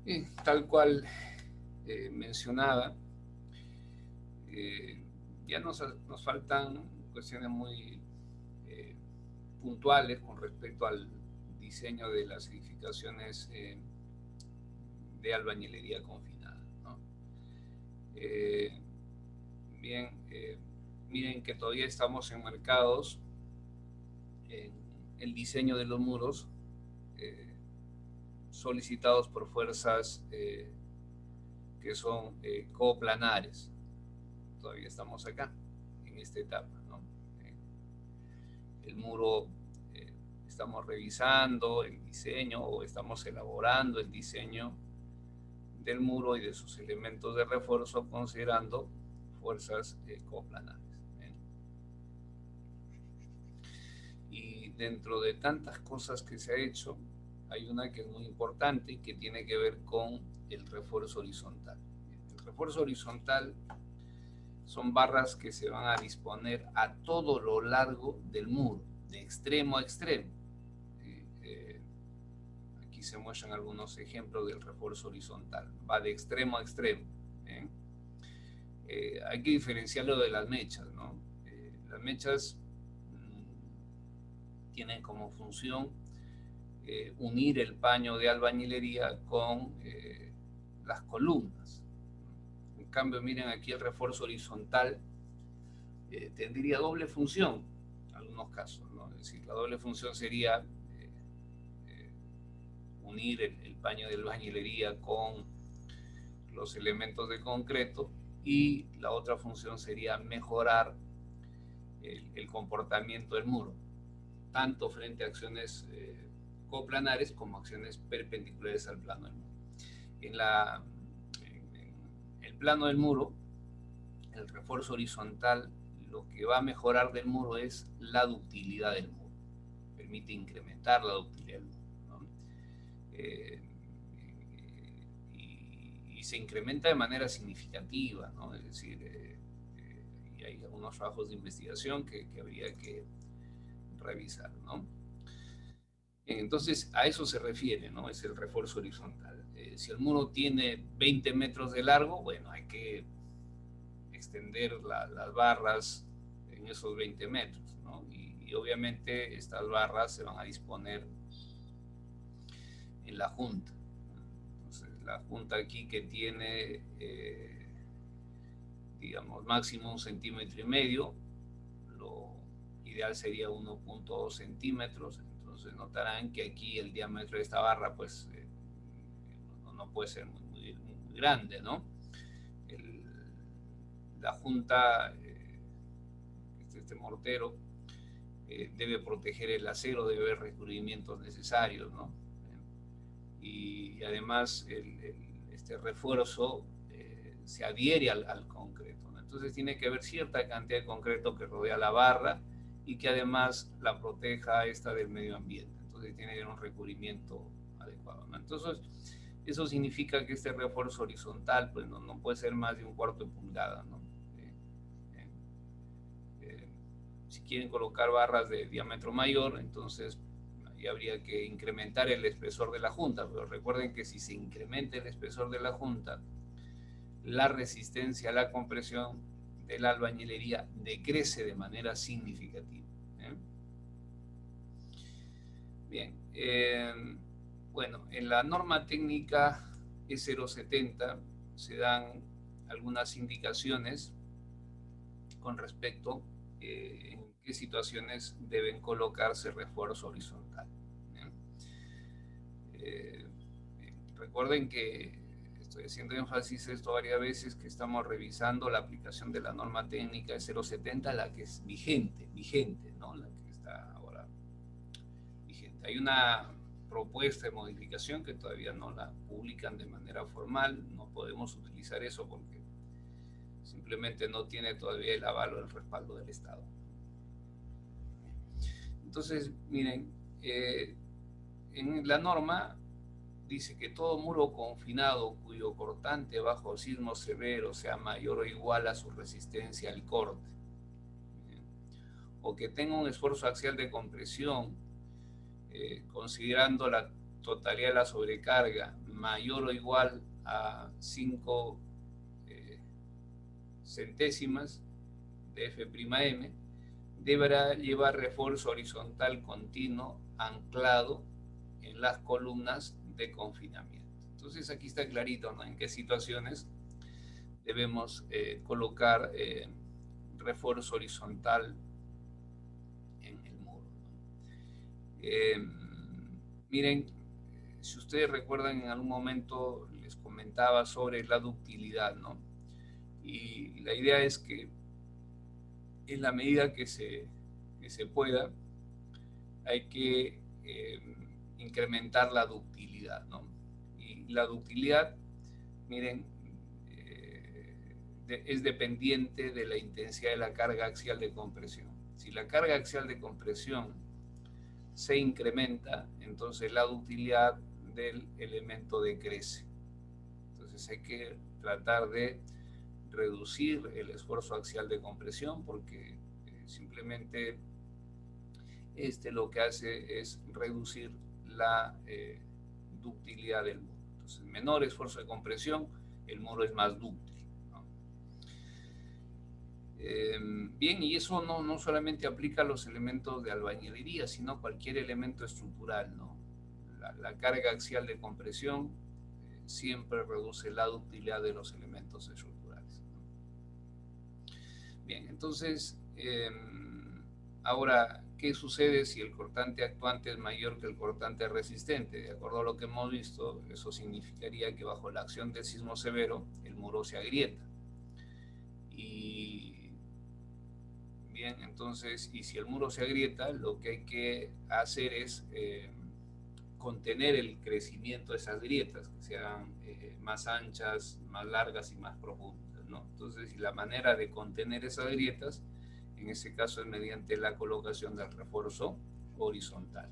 Y tal cual mencionaba, eh, ya nos faltan cuestiones muy eh, puntuales con respecto al diseño de las edificaciones de albañilería confinada, ¿no? Eh, bien, miren que todavía estamos enmarcados en el diseño de los muros eh, solicitados por fuerzas que son coplanares. Todavía estamos acá, en esta etapa, ¿no? Eh, el muro, eh, estamos revisando el diseño o estamos elaborando el diseño del muro y de sus elementos de refuerzo considerando fuerzas coplanares. ¿Eh? Y dentro de tantas cosas que se ha hecho, hay una que es muy importante y que tiene que ver con el refuerzo horizontal. El refuerzo horizontal son barras que se van a disponer a todo lo largo del muro, de extremo a extremo. Aquí se muestran algunos ejemplos del refuerzo horizontal. Va de extremo a extremo. ¿Eh? Hay que diferenciarlo de las mechas, ¿no? Las mechas tienen como función unir el paño de albañilería con las columnas. En cambio, miren aquí el refuerzo horizontal tendría doble función en algunos casos, ¿no? Es decir, la doble función sería eh, unir el paño de albañilería con los elementos de concreto y la otra función sería mejorar el comportamiento del muro, tanto frente a acciones coplanares como acciones perpendiculares al plano del muro. En el plano del muro, el refuerzo horizontal lo que va a mejorar del muro es la ductilidad del muro. Permite incrementar la ductilidad del muro, ¿no? Eh, y se incrementa de manera significativa, ¿no? Es decir, y hay algunos trabajos de investigación que habría que revisar, ¿no? Entonces, a eso se refiere, ¿no? Es el refuerzo horizontal. Si el muro tiene 20 metros de largo, bueno, hay que extender las barras en esos 20 metros, ¿no? Y obviamente estas barras se van a disponer en la junta. Entonces, la junta aquí que tiene, digamos, máximo 1,5 centímetros, lo ideal sería 1,2 centímetros. Entonces notarán que aquí el diámetro de esta barra pues no puede ser muy grande, ¿no? El, la junta, este mortero, debe proteger el acero, debe haber recubrimientos necesarios, ¿no? Y además este refuerzo se adhiere al concreto, ¿no? Entonces tiene que haber cierta cantidad de concreto que rodea la barra y que además la proteja esta del medio ambiente. Entonces tiene que haber un recubrimiento adecuado, ¿no? Entonces eso significa que este refuerzo horizontal pues no puede ser más de 1/4 de pulgada, ¿no? Eh, eh, si quieren colocar barras de diámetro mayor, entonces ahí habría que incrementar el espesor de la junta, pero recuerden que si se incrementa el espesor de la junta, la resistencia a la compresión de la albañilería decrece de manera significativa. ¿Eh? Bien, bueno, en la norma técnica E070 se dan algunas indicaciones con respecto en qué situaciones deben colocarse refuerzo horizontal. Eh, recuerden que estoy haciendo énfasis esto varias veces, que estamos revisando la aplicación de la norma técnica de 070, la que es vigente, ¿no? La que está ahora vigente. Hay una propuesta de modificación que todavía no la publican de manera formal, no podemos utilizar eso porque simplemente no tiene todavía el aval o el respaldo del Estado. Entonces, miren, en la norma dice que todo muro confinado cuyo cortante bajo sismo severo sea mayor o igual a su resistencia al corte, o que tenga un esfuerzo axial de compresión, considerando la totalidad de la sobrecarga mayor o igual a 5 centésimas de F'M, deberá llevar refuerzo horizontal continuo anclado en las columnas de confinamiento. Entonces aquí está clarito, ¿no?, en qué situaciones debemos colocar refuerzo horizontal en el muro, ¿no? Miren, si ustedes recuerdan, en algún momento les comentaba sobre la ductilidad, ¿no? Y la idea es que en la medida que se pueda, hay que incrementar la ductilidad, ¿no? Y la ductilidad, miren, es dependiente de la intensidad de la carga axial de compresión. Si la carga axial de compresión se incrementa, entonces la ductilidad del elemento decrece. Entonces hay que tratar de reducir el esfuerzo axial de compresión, porque simplemente lo que hace es reducir la ductilidad del muro. Entonces, menor esfuerzo de compresión, el muro es más dúctil, ¿no? Bien, y eso no solamente aplica a los elementos de albañilería, sino cualquier elemento estructural, ¿no? La carga axial de compresión siempre reduce la ductilidad de los elementos estructurales, ¿no? Bien, entonces, ahora, ¿qué sucede si el cortante actuante es mayor que el cortante resistente? De acuerdo a lo que hemos visto, eso significaría que bajo la acción del sismo severo, el muro se agrieta. Y bien, entonces, y si el muro se agrieta, lo que hay que hacer es contener el crecimiento de esas grietas, que sean más anchas, más largas y más profundas, ¿no? Entonces, la manera de contener esas grietas, en este caso, es mediante la colocación del refuerzo horizontal.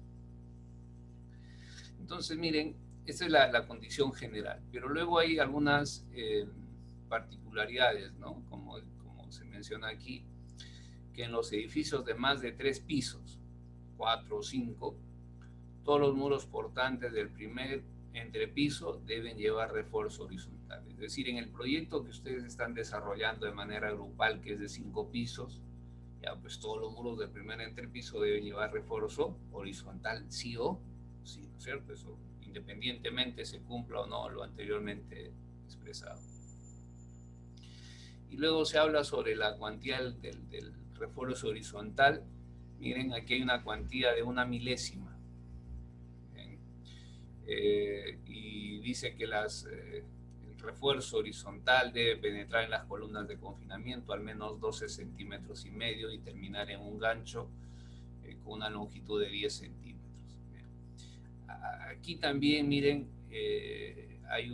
Entonces, miren, esta es la condición general, pero luego hay algunas particularidades, ¿no? Como se menciona aquí, que en los edificios de más de 3 pisos, 4 o 5, todos los muros portantes del primer entrepiso deben llevar refuerzo horizontal. Es decir, en el proyecto que ustedes están desarrollando de manera grupal, que es de 5 pisos, ya pues todos los muros del primer entrepiso deben llevar refuerzo horizontal, sí o sí, ¿no es cierto? Eso independientemente se cumpla o no lo anteriormente expresado. Y luego se habla sobre la cuantía del refuerzo horizontal. Miren, aquí hay una cuantía de 1 milésima. Y dice que el refuerzo horizontal debe penetrar en las columnas de confinamiento al menos 12 centímetros y medio y terminar en un gancho con una longitud de 10 centímetros. Aquí también, miren, hay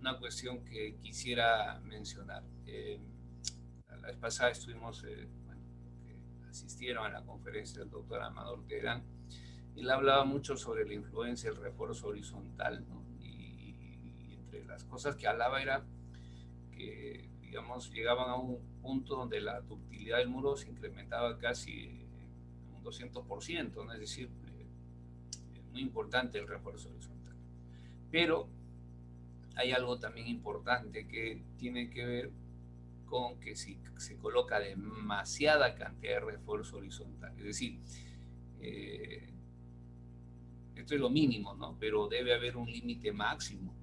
una cuestión que quisiera mencionar. La vez pasada estuvimos, bueno, que asistieron a la conferencia del doctor Amador Terán. Él hablaba mucho sobre la influencia del refuerzo horizontal, ¿no? Y entre las cosas que hablaba era que, digamos, llegaban a un punto donde la ductilidad del muro se incrementaba casi un 200%, ¿no? Es decir, es muy importante el refuerzo horizontal. Pero hay algo también importante que tiene que ver con que si se coloca demasiada cantidad de refuerzo horizontal, es decir, esto es lo mínimo, ¿no? Pero debe haber un límite máximo.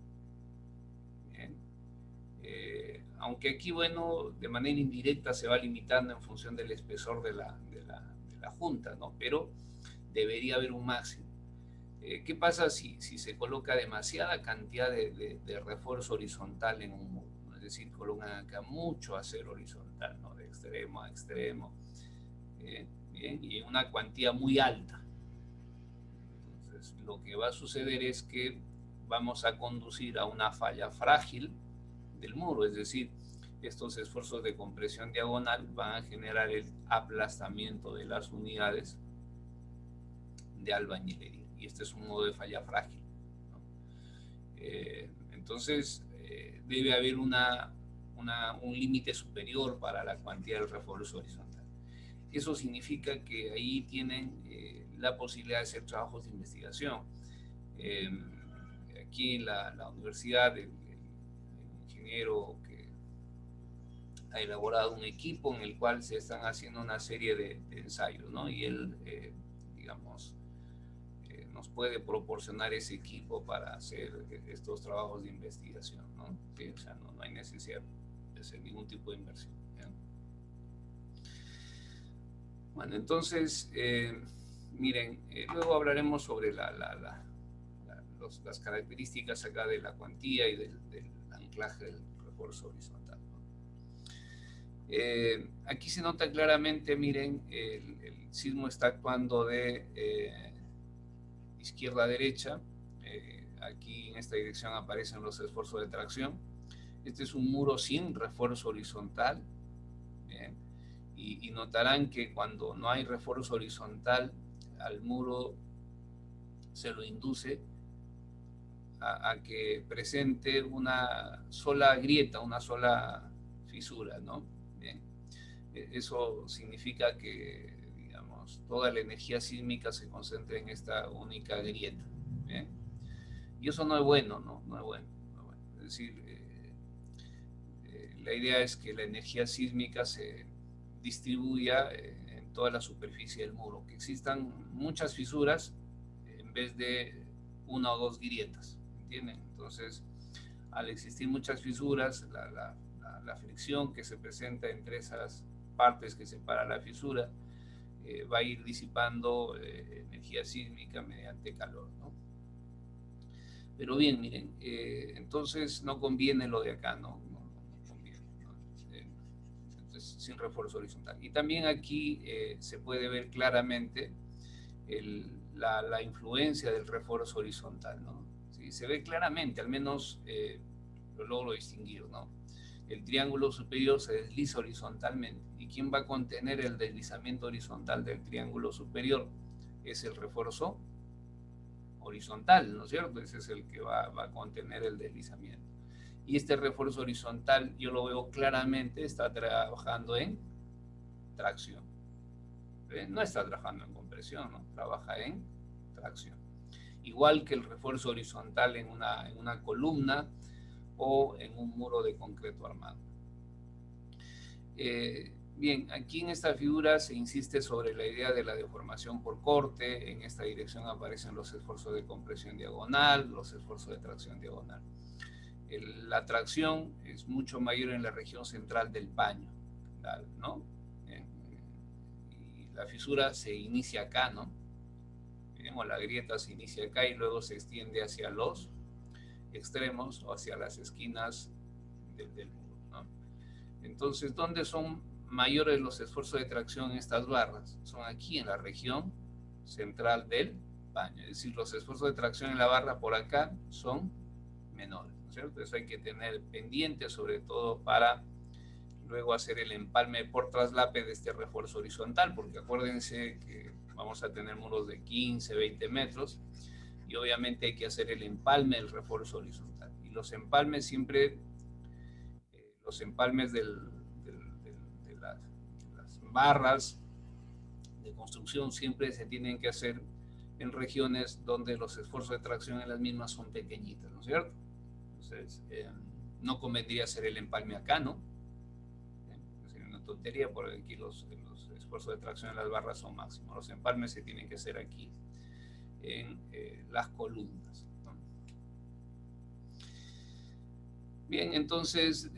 Aunque aquí, bueno, de manera indirecta se va limitando en función del espesor de la junta, ¿no? Pero debería haber un máximo. ¿Qué pasa si se coloca demasiada cantidad de refuerzo horizontal en un muro, ¿no? Es decir, colocan acá mucho acero horizontal, ¿no? De extremo a extremo, bien, y en una cuantía muy alta. Entonces, lo que va a suceder es que vamos a conducir a una falla frágil del muro, es decir, estos esfuerzos de compresión diagonal van a generar el aplastamiento de las unidades de albañilería. Y este es un modo de falla frágil, ¿no? Entonces, debe haber un límite superior para la cuantía del refuerzo horizontal. Eso significa que ahí tienen la posibilidad de hacer trabajos de investigación. aquí en la universidad, el ingeniero que ha elaborado un equipo en el cual se están haciendo una serie de ensayos, ¿no? Y él, digamos, nos puede proporcionar ese equipo para hacer estos trabajos de investigación, ¿no? Sí, o sea, no hay necesidad de hacer ningún tipo de inversión, ¿ya? Bueno, entonces, miren, luego hablaremos sobre las características acá de la cuantía y del anclaje del refuerzo horizontal, ¿no? Aquí se nota claramente, miren, el sismo está actuando de izquierda a derecha. Aquí en esta dirección aparecen los esfuerzos de tracción. Este es un muro sin refuerzo horizontal. Bien. Y notarán que cuando no hay refuerzo horizontal, al muro se lo induce a que presente una sola grieta, una sola fisura, ¿no? Bien. Eso significa que, digamos, toda la energía sísmica se concentra en esta única grieta. ¿Bien? Y eso no es bueno, ¿no? No es bueno. No es bueno. Es decir, la idea es que la energía sísmica se distribuya en toda la superficie del muro, que existan muchas fisuras en vez de una o dos grietas, ¿entienden? Entonces, al existir muchas fisuras, la fricción que se presenta entre esas partes que separan la fisura va a ir disipando energía sísmica mediante calor, ¿no? Pero bien, miren, entonces no conviene lo de acá, ¿no? No conviene, ¿no? Entonces, sin refuerzo horizontal. Y también aquí se puede ver claramente la influencia del refuerzo horizontal, ¿no? ¿Sí? Se ve claramente, al menos lo logro distinguir, ¿no? El triángulo superior se desliza horizontalmente. ¿Y quién va a contener el deslizamiento horizontal del triángulo superior? Es el refuerzo horizontal, ¿no es cierto? Ese es el que va a contener el deslizamiento. Y este refuerzo horizontal, yo lo veo claramente, está trabajando en tracción. No está trabajando en compresión, ¿no? Trabaja en tracción. Igual que el refuerzo horizontal en una columna o en un muro de concreto armado. Bien, aquí en esta figura se insiste sobre la idea de la deformación por corte. En esta dirección aparecen los esfuerzos de compresión diagonal, los esfuerzos de tracción diagonal. La tracción es mucho mayor en la región central del paño, ¿no? Y la fisura se inicia acá, ¿no? O la grieta se inicia acá y luego se extiende hacia los extremos o hacia las esquinas del muro, ¿no? Entonces, ¿dónde son mayores los esfuerzos de tracción en estas barras? Son aquí en la región central del paño. Es decir, los esfuerzos de tracción en la barra por acá son menores, ¿no es cierto? Eso hay que tener pendiente, sobre todo para luego hacer el empalme por traslape de este refuerzo horizontal, porque acuérdense que vamos a tener muros de 15, 20 metros y obviamente hay que hacer el empalme del refuerzo horizontal. Y los empalmes siempre, los empalmes de las barras de construcción siempre se tienen que hacer en regiones donde los esfuerzos de tracción en las mismas son pequeñitas, ¿no es cierto? Entonces, no convendría hacer el empalme acá, ¿no? Sería una tontería porque aquí los esfuerzos de tracción en las barras son máximos. Los empalmes se tienen que hacer aquí en las columnas, ¿no? Bien, entonces,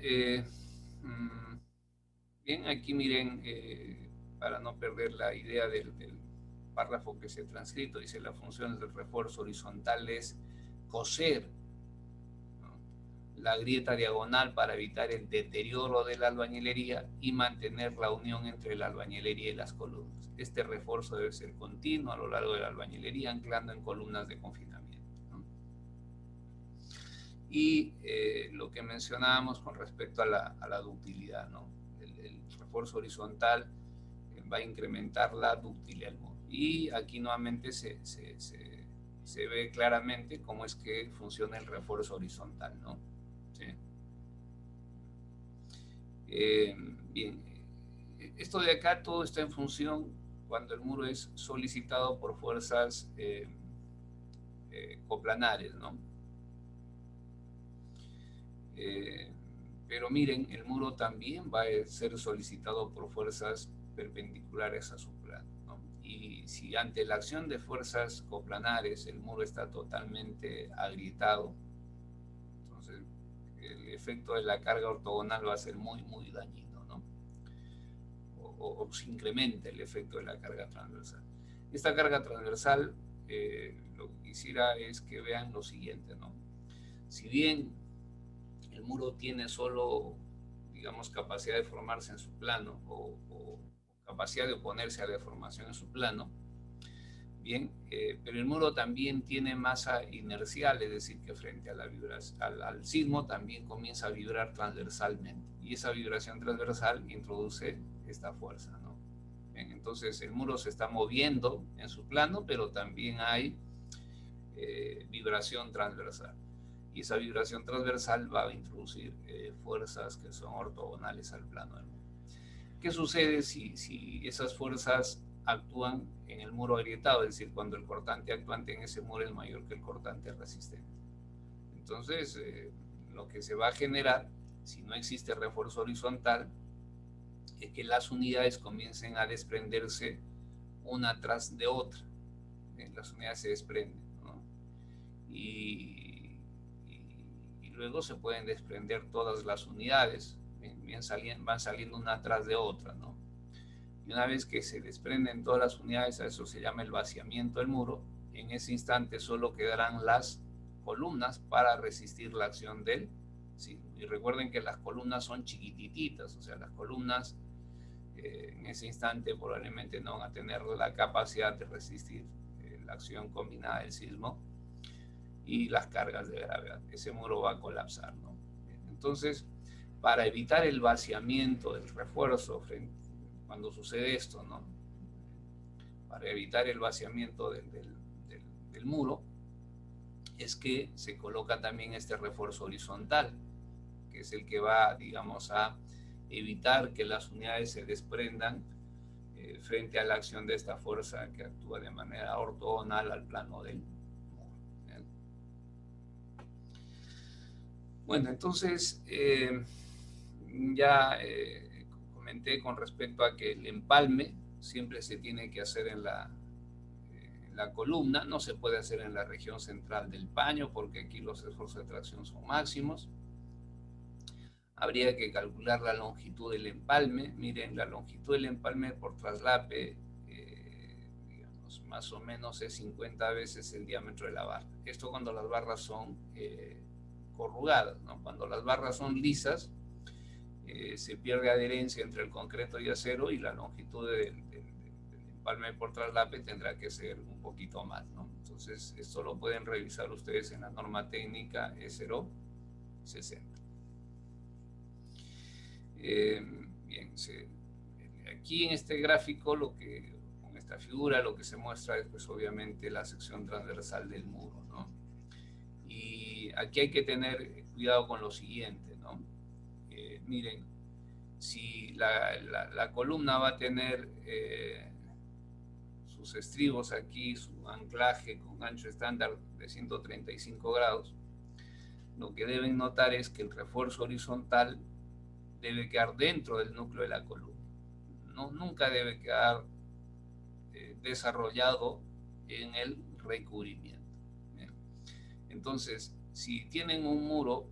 bien, aquí miren, para no perder la idea del párrafo que se ha transcrito, dice la función del refuerzo horizontal es coser, ¿no?, la grieta diagonal para evitar el deterioro de la albañilería y mantener la unión entre la albañilería y las columnas. Este refuerzo debe ser continuo a lo largo de la albañilería, anclando en columnas de confinamiento, ¿no? Y lo que mencionábamos con respecto a la ductilidad, ¿no? El refuerzo horizontal va a incrementar la ductilidad del muro. Y aquí nuevamente se ve claramente cómo es que funciona el refuerzo horizontal, ¿no? ¿Sí? Bien, esto de acá todo está en función cuando el muro es solicitado por fuerzas coplanares, ¿no? Pero miren, el muro también va a ser solicitado por fuerzas perpendiculares a su plano, ¿no? Y si ante la acción de fuerzas coplanares el muro está totalmente agrietado, entonces el efecto de la carga ortogonal va a ser muy, muy dañino, ¿no? O se incrementa el efecto de la carga transversal. Esta carga transversal, lo que quisiera es que vean lo siguiente, ¿no? Si bien el muro tiene solo, digamos, capacidad de formarse en su plano o capacidad de oponerse a la deformación en su plano, bien, pero el muro también tiene masa inercial, es decir, que frente a la al sismo también comienza a vibrar transversalmente y esa vibración transversal introduce esta fuerza, ¿no? Bien, entonces el muro se está moviendo en su plano, pero también hay vibración transversal. Y esa vibración transversal va a introducir fuerzas que son ortogonales al plano del muro. ¿Qué sucede si esas fuerzas actúan en el muro agrietado? Es decir, cuando el cortante actuante en ese muro es mayor que el cortante resistente. Entonces, lo que se va a generar, si no existe refuerzo horizontal, es que las unidades comiencen a desprenderse una tras de otra. Las unidades se desprenden, ¿no? Y luego se pueden desprender todas las unidades, van saliendo una tras de otra, ¿no? Y una vez que se desprenden todas las unidades, a eso se llama el vaciamiento del muro. En ese instante solo quedarán las columnas para resistir la acción del sismo. Y recuerden que las columnas son chiquititas, o sea, las columnas en ese instante probablemente no van a tener la capacidad de resistir la acción combinada del sismo y las cargas de gravedad. Ese muro va a colapsar, ¿no? Entonces, para evitar el vaciamiento del refuerzo cuando sucede esto, ¿no? Para evitar el vaciamiento del muro, es que se coloca también este refuerzo horizontal, que es el que va, digamos, a evitar que las unidades se desprendan frente a la acción de esta fuerza que actúa de manera ortogonal al plano del muro. ¿Bien? Bueno, entonces ya comenté con respecto a que el empalme siempre se tiene que hacer en la columna, no se puede hacer en la región central del paño porque aquí los esfuerzos de tracción son máximos. Habría que calcular la longitud del empalme. Miren, la longitud del empalme por traslape, digamos, más o menos es 50 veces el diámetro de la barra. Esto cuando las barras son corrugadas, ¿no? Cuando las barras son lisas, se pierde adherencia entre el concreto y acero y la longitud del empalme por traslape tendrá que ser un poquito más, ¿no? Entonces, esto lo pueden revisar ustedes en la norma técnica E060. Bien, aquí en este gráfico, con esta figura, lo que se muestra es pues obviamente la sección transversal del muro, ¿no? Y aquí hay que tener cuidado con lo siguiente, ¿no? Miren, si la columna va a tener sus estribos aquí, su anclaje con ancho estándar de 135 grados, lo que deben notar es que el refuerzo horizontal debe quedar dentro del núcleo de la columna. No, nunca debe quedar desarrollado en el recubrimiento. Bien. Entonces, si tienen un muro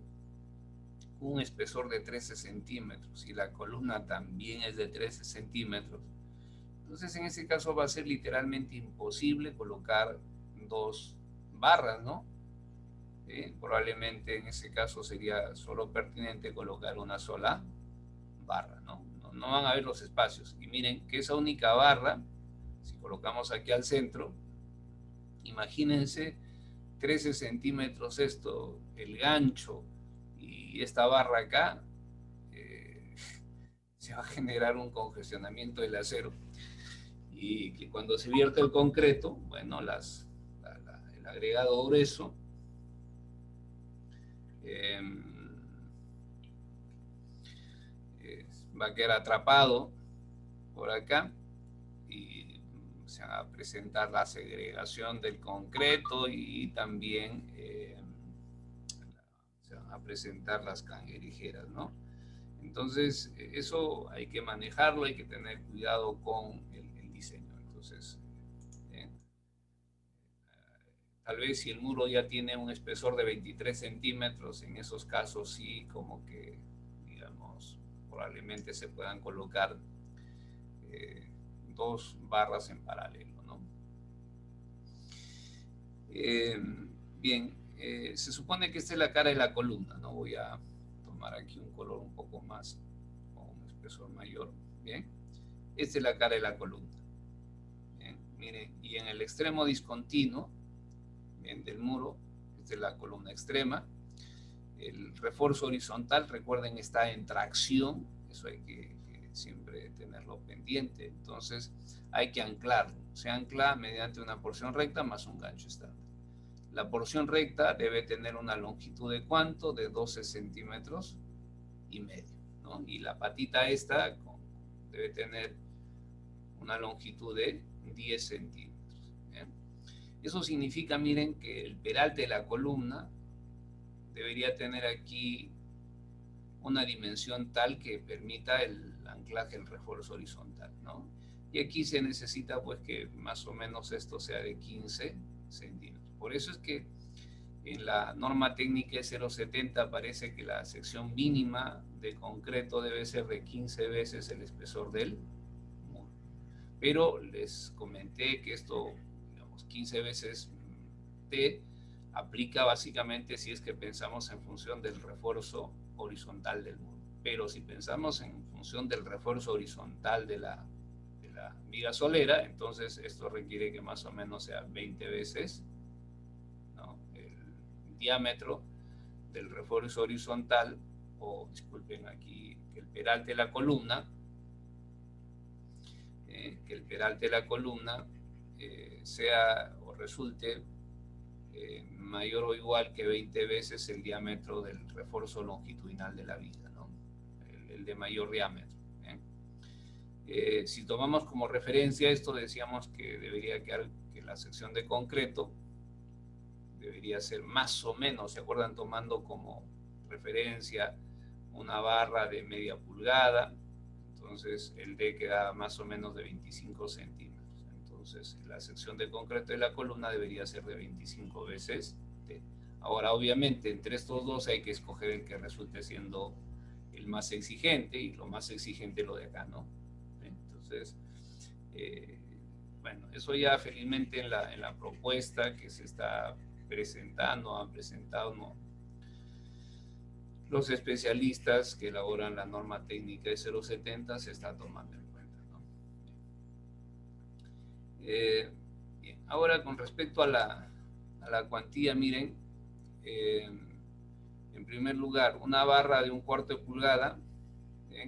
un espesor de 13 centímetros y la columna también es de 13 centímetros, entonces en ese caso va a ser literalmente imposible colocar dos barras, ¿no? Probablemente en ese caso sería solo pertinente colocar una sola barra, ¿no? No van a ver los espacios. Y miren que esa única barra, si colocamos aquí al centro, imagínense 13 centímetros esto, el gancho y esta barra acá, se va a generar un congestionamiento del acero y que cuando se vierte el concreto, bueno, el agregado grueso va a quedar atrapado por acá y se va a presentar la segregación del concreto y también se van a presentar las cangrejeras, ¿no? Entonces, eso hay que manejarlo, hay que tener cuidado con el diseño. Entonces, tal vez si el muro ya tiene un espesor de 23 centímetros, en esos casos sí, como que, digamos, probablemente se puedan colocar dos barras en paralelo, ¿no? Bien, se supone que esta es la cara de la columna, ¿no? Voy a tomar aquí un color un poco más, con un espesor mayor, ¿bien? Esta es la cara de la columna. Bien, miren, y en el extremo discontinuo, bien, del muro, esta es la columna extrema. El refuerzo horizontal, recuerden, está en tracción, eso hay que siempre tenerlo pendiente. Entonces hay que anclarlo. Se ancla mediante una porción recta más un gancho estándar. La porción recta debe tener una longitud de ¿cuánto? De 12 centímetros y medio, ¿no? Y la patita esta debe tener una longitud de 10 centímetros. ¿Bien? Eso significa, miren, que el peralte de la columna debería tener aquí una dimensión tal que permita el anclaje, el refuerzo horizontal, ¿no? Y aquí se necesita pues que más o menos esto sea de 15 centímetros. Por eso es que en la norma técnica 070 aparece que la sección mínima de concreto debe ser de 15 veces el espesor del muro. Pero les comenté que esto, digamos, 15 veces T aplica básicamente si es que pensamos en función del refuerzo horizontal del muro. Pero si pensamos en función del refuerzo horizontal de la viga solera, entonces esto requiere que más o menos sea 20 veces, ¿no?, el diámetro del refuerzo horizontal, o disculpen aquí, que el peralte de la columna, sea o resulte mayor o igual que 20 veces el diámetro del refuerzo longitudinal de la viga, ¿no? El de mayor diámetro. Si tomamos como referencia esto, decíamos que debería quedar que la sección de concreto debería ser más o menos, ¿se acuerdan? Tomando como referencia una barra de media pulgada, entonces el D queda más o menos de 25 centímetros. Entonces la sección de concreto de la columna debería ser de 25 veces D. Ahora, obviamente, entre estos dos hay que escoger el que resulte siendo el más exigente, y lo más exigente lo de acá, ¿no? Entonces, bueno, eso ya felizmente en la propuesta que se está presentando, han presentado, ¿no?, los especialistas que elaboran la norma técnica de 070 se está tomando en cuenta, ¿no? Bien, ahora con respecto a la cuantía, miren, en primer lugar, una barra de 1/4 de pulgada,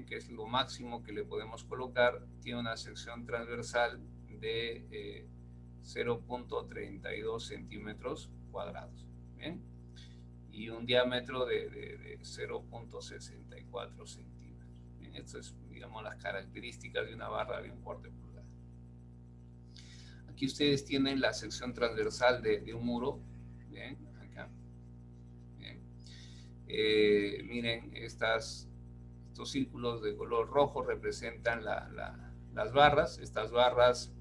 que es lo máximo que le podemos colocar, tiene una sección transversal de 0.32 centímetros cuadrados, ¿bien?, y un diámetro de 0.64 centímetros. Bien, esto es, digamos, las características de una barra de 1/4 de pulgada. Aquí ustedes tienen la sección transversal de un muro, bien, acá. Bien. Miren, estos círculos de color rojo representan las barras. Estas barras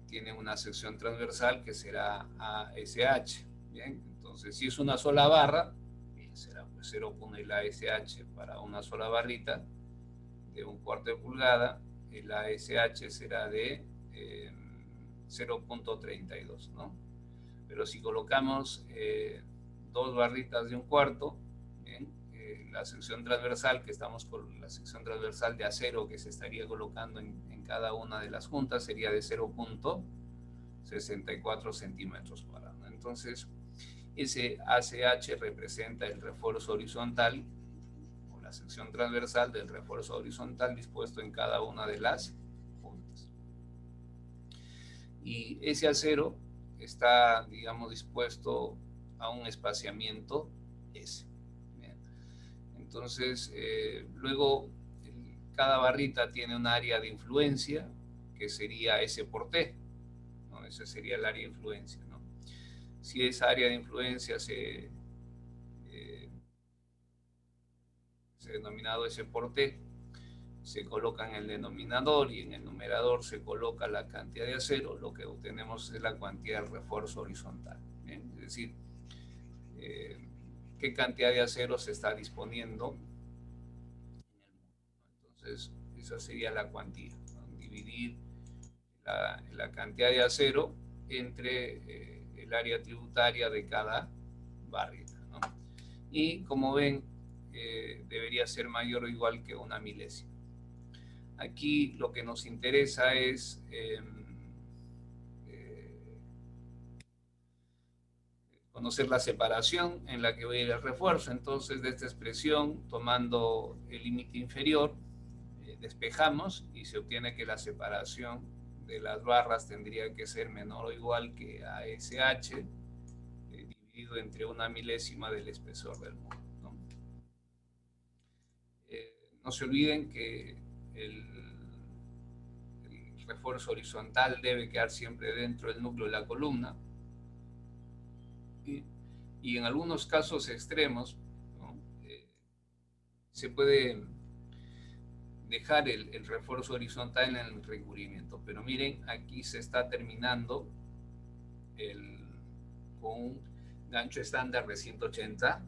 tienen una sección transversal que será ASH. Bien, entonces si es una sola barra, bien, será pues 0.1 el ASH para una sola barrita de 1/4 de pulgada. El ASH será de 0.32, ¿no? Pero si colocamos dos barritas de 1/4, la sección transversal, que estamos con la sección transversal de acero que se estaría colocando en cada una de las juntas, sería de 0.64 centímetros cuadrados. Entonces, ese ACH representa el refuerzo horizontal, o la sección transversal del refuerzo horizontal dispuesto en cada una de las juntas. Y ese acero está, digamos, dispuesto a un espaciamiento S. Entonces, luego cada barrita tiene un área de influencia que sería S por T, ¿no? Ese sería el área de influencia, ¿no? Si esa área de influencia se denominado S por T, se coloca en el denominador y en el numerador se coloca la cantidad de acero, lo que obtenemos es la cantidad de refuerzo horizontal. ¿Bien? Es decir, qué cantidad de acero se está disponiendo en el muro. Entonces, esa sería la cuantía, ¿no? Dividir la cantidad de acero entre el área tributaria de cada barrio, ¿no? Y como ven, debería ser mayor o igual que una milésima. Aquí lo que nos interesa es conocer la separación en la que va a ir el refuerzo. Entonces, de esta expresión, tomando el límite inferior, despejamos y se obtiene que la separación de las barras tendría que ser menor o igual que ASH dividido entre una milésima del espesor del muro, ¿no? No se olviden que el refuerzo horizontal debe quedar siempre dentro del núcleo de la columna. Y en algunos casos extremos, ¿no? Se puede dejar el refuerzo horizontal en el recubrimiento, pero miren, aquí se está terminando con un gancho estándar de 180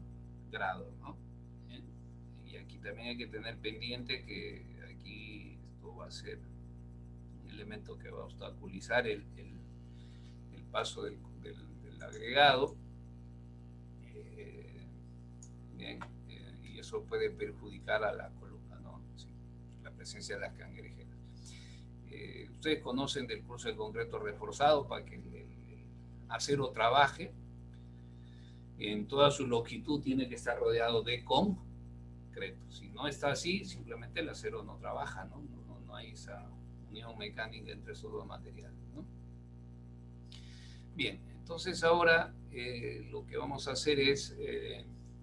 grados, ¿no? Y aquí también hay que tener pendiente que aquí esto va a ser un elemento que va a obstaculizar el paso del agregado. Bien, y eso puede perjudicar a la columna, ¿no? Sí, la presencia de las cangrejeras. Ustedes conocen del curso de concreto reforzado para que el acero trabaje. En toda su longitud tiene que estar rodeado de concreto. Si no está así, simplemente el acero no trabaja, ¿no? No hay esa unión mecánica entre esos dos materiales, ¿no? Bien, entonces ahora lo que vamos a hacer es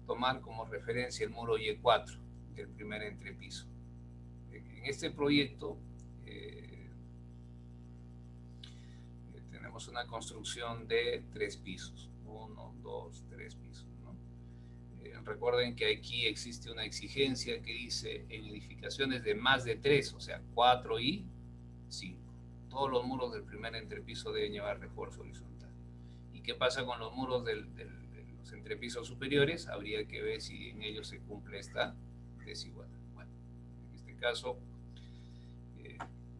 tomar como referencia el muro Y4 del primer entrepiso. En este proyecto tenemos una construcción de 3 pisos, 1, 2, 3 pisos, ¿no? Recuerden que aquí existe una exigencia que dice en edificaciones de más de 3, o sea, 4 y 5. Todos los muros del primer entrepiso deben llevar refuerzo horizontal. ¿Y qué pasa con los muros de los entrepisos superiores? Habría que ver si en ellos se cumple esta desigualdad. Bueno, en este caso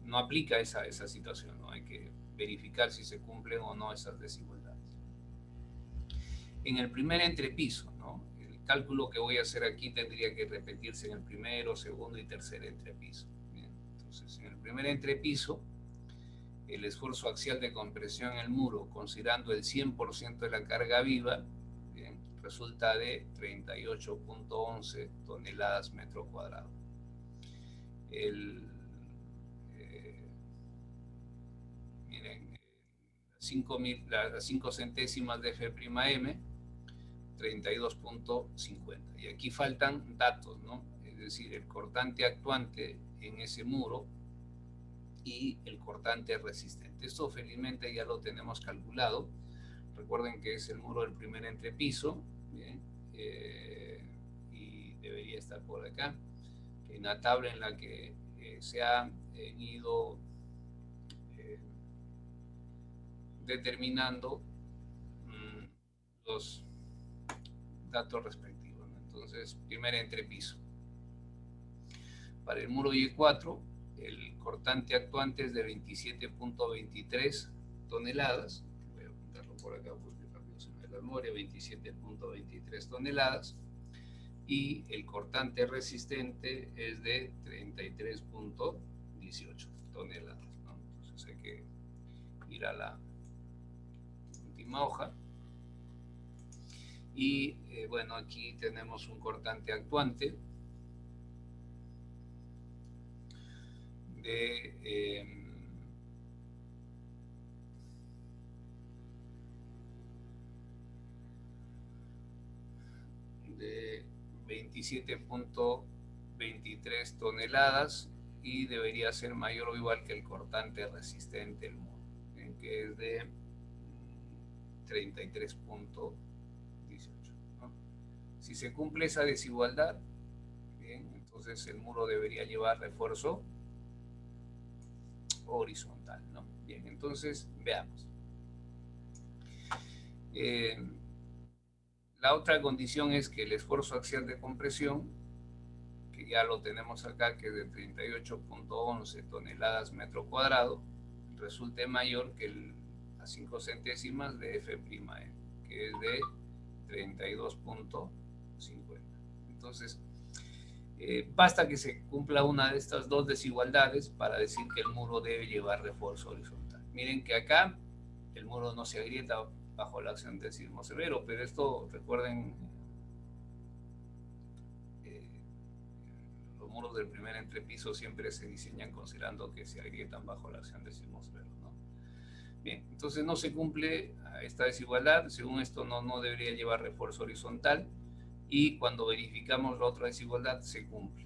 no aplica esa situación, ¿no? Hay que verificar si se cumplen o no esas desigualdades. En el primer entrepiso, ¿no? El cálculo que voy a hacer aquí tendría que repetirse en el primero, segundo y tercer entrepiso. Bien, entonces, en el primer entrepiso, el esfuerzo axial de compresión en el muro, considerando el 100% de la carga viva, bien, resulta de 38.11 toneladas metro cuadrado. Miren, 5 centésimas de F'M, 32.50. Y aquí faltan datos, ¿no? Es decir, el cortante actuante en ese muro y el cortante resistente. Esto felizmente ya lo tenemos calculado. Recuerden que es el muro del primer entrepiso, ¿bien? Y debería estar por acá. Hay una tabla en la que se han ido determinando los datos respectivos, ¿no? Entonces, primer entrepiso. Para el muro Y4, el cortante actuante es de 27.23 toneladas. Voy a apuntarlo por acá porque rápido se me da la memoria. 27.23 toneladas. Y el cortante resistente es de 33.18 toneladas, ¿no? Entonces hay que ir a la última hoja. Y bueno, aquí tenemos un cortante actuante de 27.23 toneladas y debería ser mayor o igual que el cortante resistente del muro, que es de 33.18, ¿no? Si se cumple esa desigualdad, bien, entonces el muro debería llevar refuerzo horizontal, ¿no? Bien, entonces veamos. La otra condición es que el esfuerzo axial de compresión, que ya lo tenemos acá, que es de 38.11 toneladas metro cuadrado, resulte mayor que a 5 centésimas de F', que es de 32.50. Entonces, basta que se cumpla una de estas dos desigualdades para decir que el muro debe llevar refuerzo horizontal. Miren que acá el muro no se agrieta bajo la acción del sismo severo, pero esto, recuerden, los muros del primer entrepiso siempre se diseñan considerando que se agrietan bajo la acción del sismo severo, ¿no? Bien, entonces no se cumple esta desigualdad, según esto no debería llevar refuerzo horizontal, y cuando verificamos la otra desigualdad se cumple.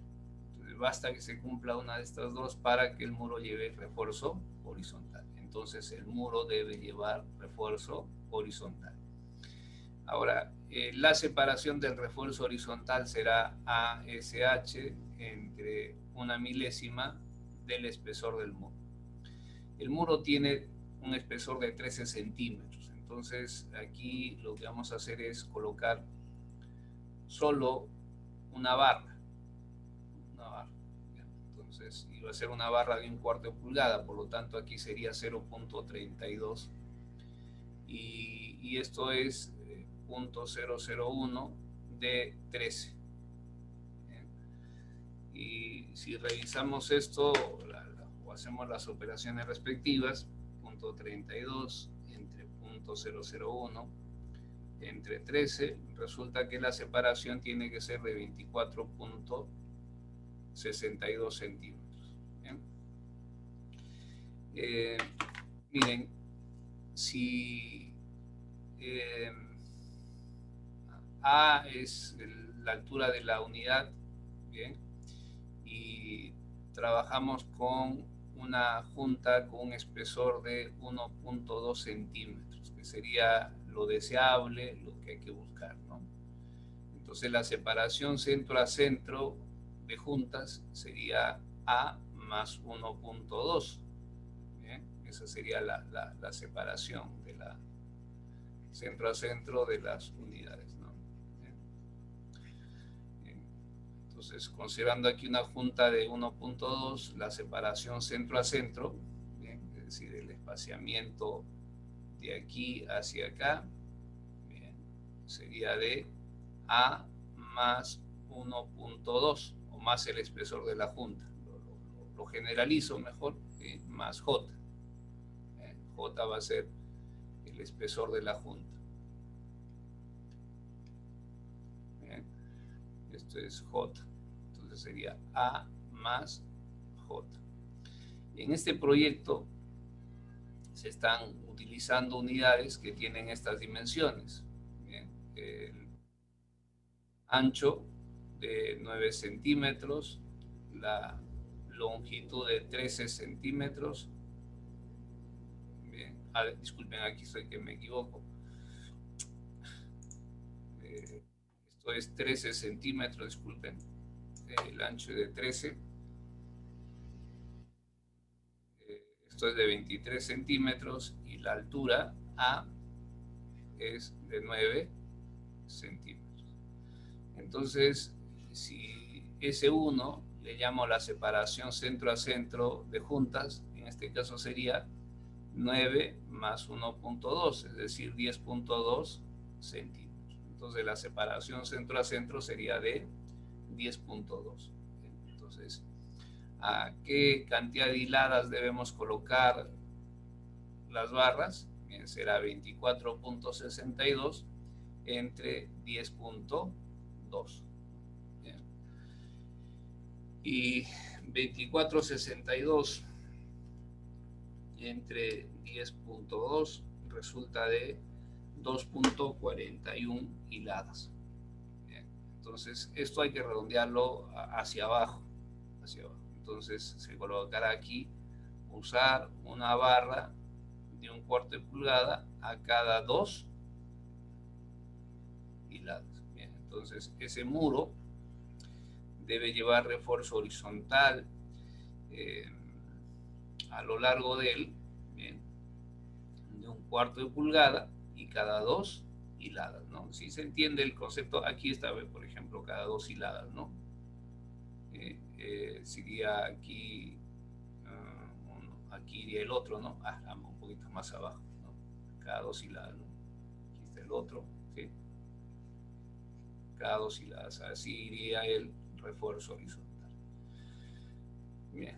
Entonces basta que se cumpla una de estas dos para que el muro lleve refuerzo horizontal. Entonces el muro debe llevar refuerzo horizontal. Ahora, la separación del refuerzo horizontal será ASH entre 1/1000 del espesor del muro. El muro tiene un espesor de 13 centímetros. Entonces, aquí lo que vamos a hacer es colocar solo una barra. Entonces, iba a ser una barra de 1/4 de pulgada, por lo tanto, aquí sería 0.32. Y esto es 0.001 de 13. Y si revisamos esto o hacemos las operaciones respectivas, 0.32 entre 0.001 entre 13, resulta que la separación tiene que ser de 24.62 centímetros. Miren, si A es la altura de la unidad, bien, y trabajamos con una junta con un espesor de 1.2 centímetros, que sería lo deseable, lo que hay que buscar, ¿no? Entonces la separación centro a centro de juntas sería A más 1.2. Esa sería la separación de la centro a centro de las unidades, ¿no? Entonces, considerando aquí una junta de 1.2, la separación centro a centro, ¿bien? Es decir, el espaciamiento de aquí hacia acá, ¿bien? Sería de A más 1.2, o más el espesor de la junta. Lo generalizo mejor, ¿sí? Más J. J va a ser el espesor de la junta. Bien. Esto es J. Entonces sería A más J. Y en este proyecto se están utilizando unidades que tienen estas dimensiones. Bien. El ancho de 9 centímetros, la longitud de 13 centímetros. Bien. Disculpen, aquí estoy que me equivoco. Esto es 13 centímetros, disculpen. El ancho de 13. Esto es de 23 centímetros y la altura A es de 9 centímetros. Entonces, si S1 le llamo la separación centro a centro de juntas, en este caso sería 9 más 1.2, es decir, 10.2 centímetros. Entonces, la separación centro a centro sería de 10.2. Entonces, ¿a qué cantidad de hiladas debemos colocar las barras? Bien, será 24.62 entre 10.2. Y 24.62 entre 10.2 resulta de 2.41 hiladas. Bien. Entonces, esto hay que redondearlo hacia abajo. Entonces, se colocará aquí usar una barra de 1/4 de pulgada a cada 2 hiladas. Bien, entonces ese muro debe llevar refuerzo horizontal a lo largo de él, bien, de 1/4 de pulgada y cada 2 hiladas, ¿no? Si se entiende el concepto, aquí está, por ejemplo, cada 2 hiladas, ¿no? Sería aquí, aquí iría el otro, ¿no? Un poquito más abajo, ¿no? Cada 2 hiladas, ¿no? Aquí está el otro, ¿sí? Cada 2 hiladas, así iría el refuerzo horizontal. Bien.